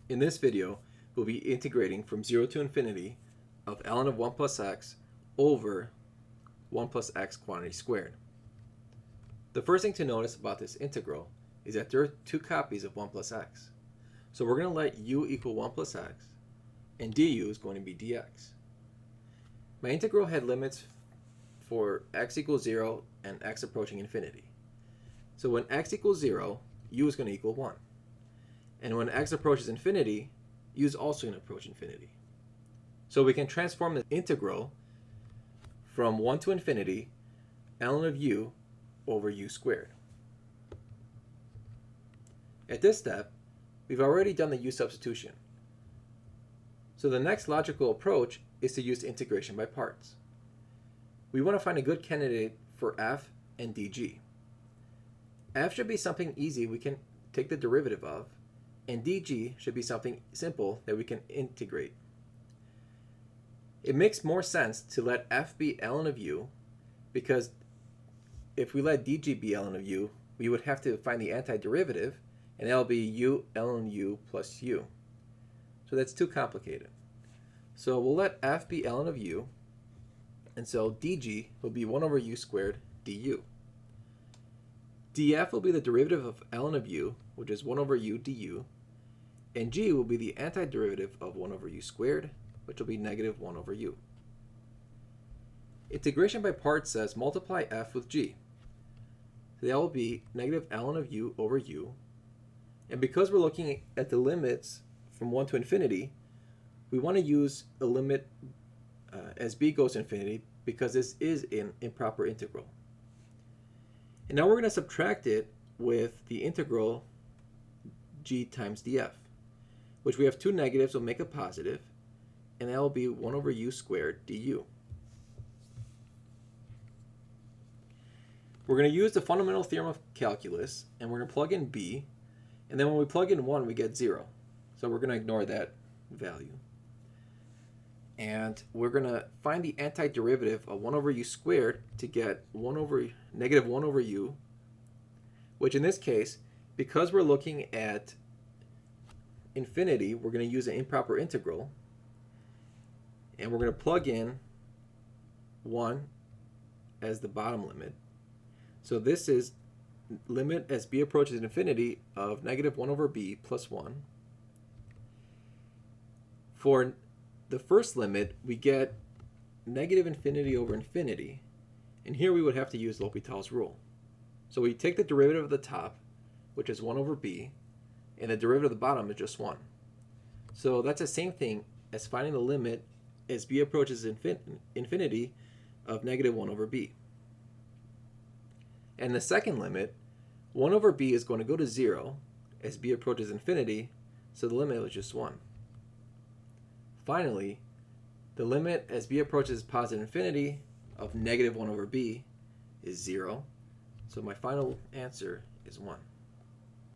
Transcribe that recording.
In this video, we'll be integrating from 0 to infinity of ln of 1 plus x over 1 plus x quantity squared. The first thing to notice about this integral is that there are two copies of 1 plus x. So we're going to let u equal 1 plus x, and du is going to be dx. My integral had limits for x equals 0 and x approaching infinity. So when x equals 0, u is going to equal 1. And when x approaches infinity, u is also going to approach infinity. So we can transform the integral from 1 to infinity, ln of u over u squared. At this step, we've already done the u substitution. So the next logical approach is to use integration by parts. We want to find a good candidate for f and dg. F should be something easy we can take the derivative of, and dg should be something simple that we can integrate. It makes more sense to let f be ln of u, because if we let dg be ln of u, we would have to find the antiderivative, and that'll be u ln u plus u. So that's too complicated. So we'll let f be ln of u, and so dg will be 1 over u squared du. df will be the derivative of ln of u, which is 1 over u du, and g will be the antiderivative of 1 over u squared, which will be negative 1 over u. Integration by parts says multiply f with g. So that will be negative ln of u over u. And because we're looking at the limits from 1 to infinity, we want to use a limit as b goes to infinity, because this is an improper integral. And now we're going to subtract it with the integral g times df, which we have two negatives will make a positive, and that will be 1 over u squared du. We're going to use the fundamental theorem of calculus, and we're going to plug in b, and then when we plug in 1, we get 0. So we're going to ignore that value. And we're going to find the antiderivative of 1 over u squared to get negative 1 over u, which in this case, because we're looking at infinity, we're going to use an improper integral, and we're going to plug in 1 as the bottom limit. So this is limit as b approaches infinity of negative 1 over b plus 1. For the first limit, we get negative infinity over infinity, and here we would have to use L'Hopital's rule. So we take the derivative of the top, which is 1 over b, and the derivative of the bottom is just 1. So that's the same thing as finding the limit as b approaches infinity of negative 1 over b. And the second limit, 1 over b is going to go to 0 as b approaches infinity, so the limit was just 1. Finally, the limit as b approaches positive infinity of negative 1 over b is 0, so my final answer is 1.